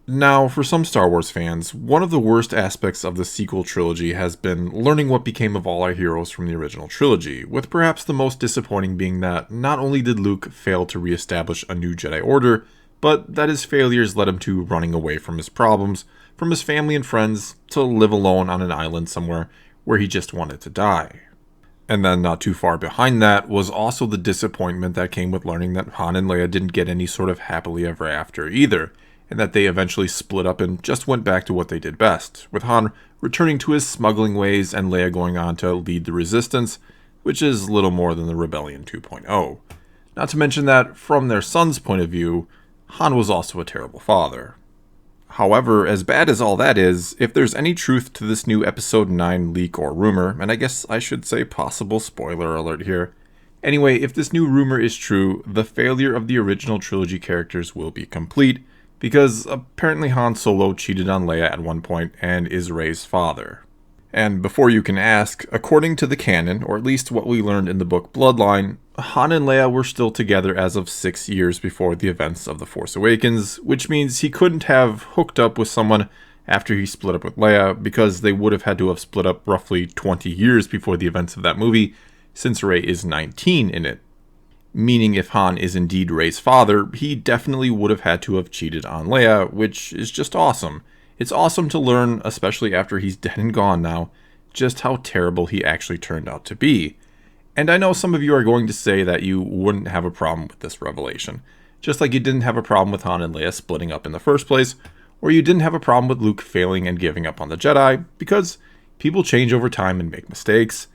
Now, for some Star Wars fans, one of the worst aspects of the sequel trilogy has been learning what became of all our heroes from the original trilogy, with perhaps the most disappointing being that not only did Luke fail to reestablish a new Jedi Order, but that his failures led him to running away from his problems, from his family and friends, to live alone on an island somewhere where he just wanted to die. And then not too far behind that was also the disappointment that came with learning that Han and Leia didn't get any sort of happily ever after either, and that they eventually split up and just went back to what they did best, with Han returning to his smuggling ways and Leia going on to lead the Resistance, which is little more than the Rebellion 2.0. Not to mention that, from their son's point of view, Han was also a terrible father. However, as bad as all that is, if there's any truth to this new Episode 9 leak or rumor, and I guess I should say possible spoiler alert here, anyway, if this new rumor is true, the failure of the original trilogy characters will be complete, because apparently Han Solo cheated on Leia at one point and is Rey's father. And before you can ask, according to the canon, or at least what we learned in the book Bloodline, Han and Leia were still together as of 6 years before the events of The Force Awakens, which means he couldn't have hooked up with someone after he split up with Leia, because they would have had to have split up roughly 20 years before the events of that movie, since Rey is 19 in it. Meaning if Han is indeed Rey's father, he definitely would have had to have cheated on Leia, which is just awesome. It's awesome to learn, especially after he's dead and gone now, just how terrible he actually turned out to be. And I know some of you are going to say that you wouldn't have a problem with this revelation, just like you didn't have a problem with Han and Leia splitting up in the first place, or you didn't have a problem with Luke failing and giving up on the Jedi, because people change over time and make mistakes,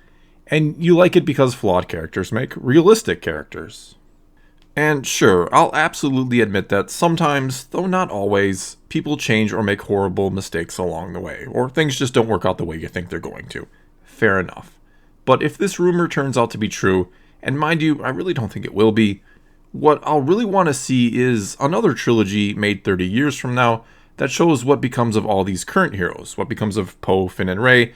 and you like it because flawed characters make realistic characters. And sure, I'll absolutely admit that sometimes, though not always, people change or make horrible mistakes along the way, or things just don't work out the way you think they're going to. Fair enough. But if this rumor turns out to be true, and mind you, I really don't think it will be, what I'll really want to see is another trilogy made 30 years from now that shows what becomes of all these current heroes, what becomes of Poe, Finn, and Rey,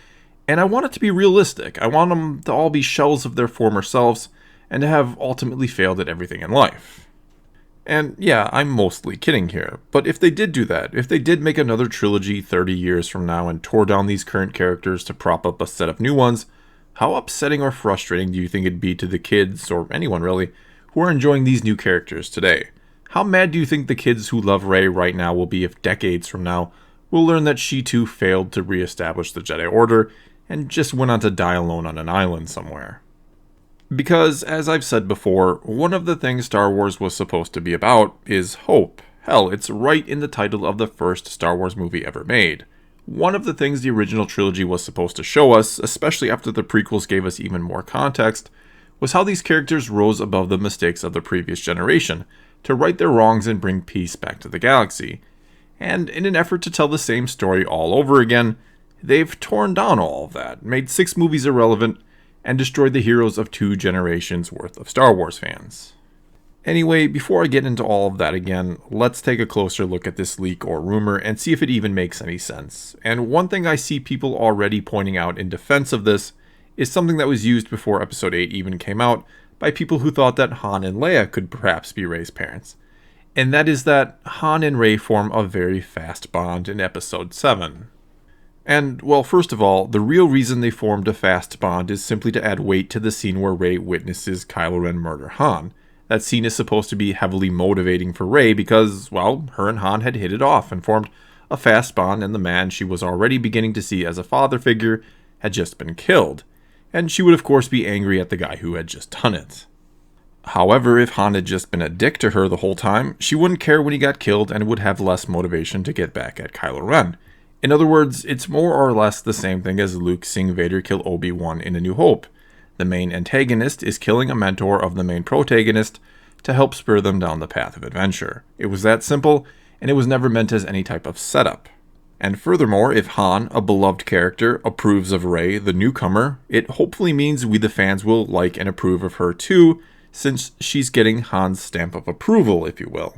and I want it to be realistic. I want them to all be shells of their former selves, and to have ultimately failed at everything in life. And yeah, I'm mostly kidding here, but if they did do that, if they did make another trilogy 30 years from now and tore down these current characters to prop up a set of new ones, how upsetting or frustrating do you think it'd be to the kids, or anyone really, who are enjoying these new characters today? How mad do you think the kids who love Rey right now will be if decades from now we'll learn that she too failed to reestablish the Jedi Order and just went on to die alone on an island somewhere? Because, as I've said before, one of the things Star Wars was supposed to be about is hope. Hell, it's right in the title of the first Star Wars movie ever made. One of the things the original trilogy was supposed to show us, especially after the prequels gave us even more context, was how these characters rose above the mistakes of the previous generation, to right their wrongs and bring peace back to the galaxy. And in an effort to tell the same story all over again, they've torn down all of that, made 6 movies irrelevant, and destroyed the heroes of 2 generations worth of Star Wars fans. Anyway, before I get into all of that again, let's take a closer look at this leak or rumor and see if it even makes any sense. And one thing I see people already pointing out in defense of this is something that was used before Episode 8 even came out by people who thought that Han and Leia could perhaps be Rey's parents. And that is that Han and Rey form a very fast bond in Episode 7. And, well, first of all, the real reason they formed a fast bond is simply to add weight to the scene where Rey witnesses Kylo Ren murder Han. That scene is supposed to be heavily motivating for Rey because, well, her and Han had hit it off and formed a fast bond, and the man she was already beginning to see as a father figure had just been killed. And she would of course be angry at the guy who had just done it. However, if Han had just been a dick to her the whole time, she wouldn't care when he got killed and would have less motivation to get back at Kylo Ren. In other words, it's more or less the same thing as Luke seeing Vader kill Obi-Wan in A New Hope. The main antagonist is killing a mentor of the main protagonist to help spur them down the path of adventure. It was that simple, and it was never meant as any type of setup. And furthermore, if Han, a beloved character, approves of Rey, the newcomer, it hopefully means we the fans will like and approve of her too, since she's getting Han's stamp of approval, if you will.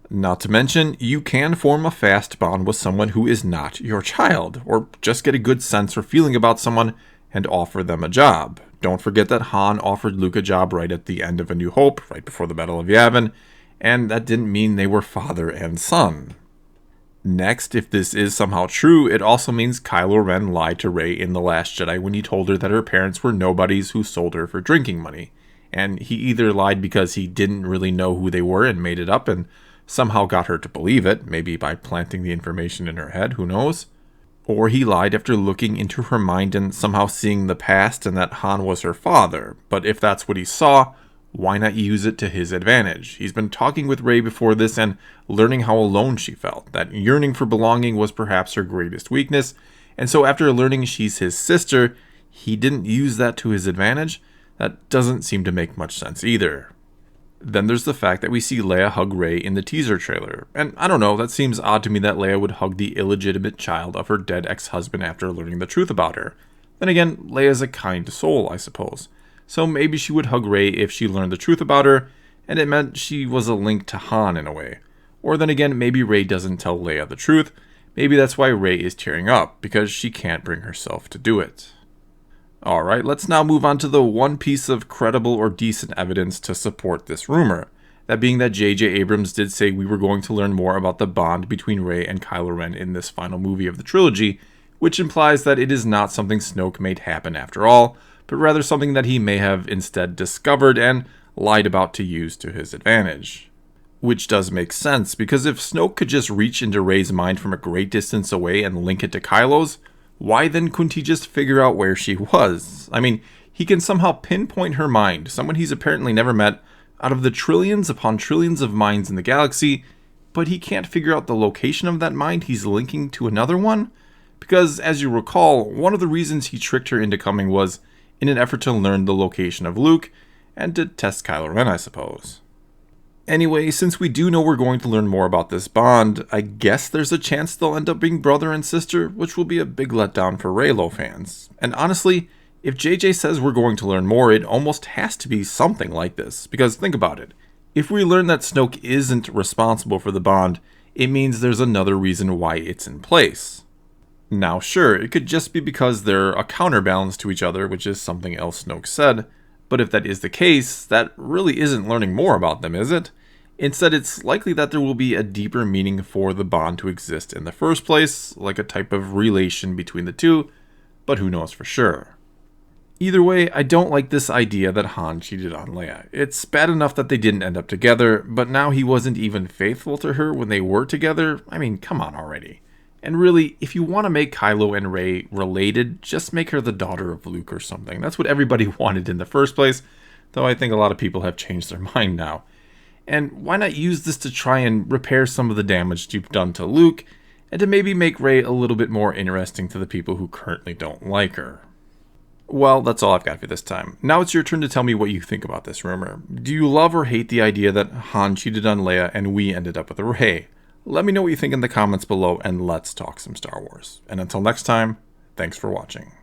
Not to mention, you can form a fast bond with someone who is not your child, or just get a good sense or feeling about someone and offer them a job. Don't forget that Han offered Luke a job right at the end of A New Hope, right before the Battle of Yavin, and that didn't mean they were father and son. Next, if this is somehow true, it also means Kylo Ren lied to Rey in The Last Jedi when he told her that her parents were nobodies who sold her for drinking money. And he either lied because he didn't really know who they were and made it up and somehow got her to believe it, maybe by planting the information in her head, who knows? Or he lied after looking into her mind and somehow seeing the past and that Han was her father. But if that's what he saw, why not use it to his advantage? He's been talking with Rey before this and learning how alone she felt. That yearning for belonging was perhaps her greatest weakness. And so after learning she's his sister, he didn't use that to his advantage? That doesn't seem to make much sense either. Then there's the fact that we see Leia hug Rey in the teaser trailer. And I don't know, that seems odd to me that Leia would hug the illegitimate child of her dead ex-husband after learning the truth about her. Then again, Leia's a kind soul, I suppose. So maybe she would hug Rey if she learned the truth about her, and it meant she was a link to Han in a way. Or then again, maybe Rey doesn't tell Leia the truth. Maybe that's why Rey is tearing up, because she can't bring herself to do it. Alright, let's now move on to the one piece of credible or decent evidence to support this rumor. That being that JJ Abrams did say we were going to learn more about the bond between Rey and Kylo Ren in this final movie of the trilogy, which implies that it is not something Snoke made happen after all, but rather something that he may have instead discovered and lied about to use to his advantage. Which does make sense, because if Snoke could just reach into Rey's mind from a great distance away and link it to Kylo's, why then couldn't he just figure out where she was? I mean, he can somehow pinpoint her mind, someone he's apparently never met, out of the trillions upon trillions of minds in the galaxy, but he can't figure out the location of that mind he's linking to another one? Because, as you recall, one of the reasons he tricked her into coming was in an effort to learn the location of Luke, and to test Kylo Ren, I suppose. Anyway, since we do know we're going to learn more about this bond, I guess there's a chance they'll end up being brother and sister, which will be a big letdown for Reylo fans. And honestly, if JJ says we're going to learn more, it almost has to be something like this. Because think about it. If we learn that Snoke isn't responsible for the bond, it means there's another reason why it's in place. Now sure, it could just be because they're a counterbalance to each other, which is something else Snoke said. But if that is the case, that really isn't learning more about them, is it? Instead, it's likely that there will be a deeper meaning for the bond to exist in the first place, like a type of relation between the two, but who knows for sure. Either way, I don't like this idea that Han cheated on Leia. It's bad enough that they didn't end up together, but now he wasn't even faithful to her when they were together. I mean, come on already. And really, if you want to make Kylo and Rey related, just make her the daughter of Luke or something. That's what everybody wanted in the first place, though I think a lot of people have changed their mind now. And why not use this to try and repair some of the damage you've done to Luke, and to maybe make Rey a little bit more interesting to the people who currently don't like her. Well, that's all I've got for this time. Now it's your turn to tell me what you think about this rumor. Do you love or hate the idea that Han cheated on Leia and we ended up with a Rey? Let me know what you think in the comments below, and let's talk some Star Wars. And until next time, thanks for watching.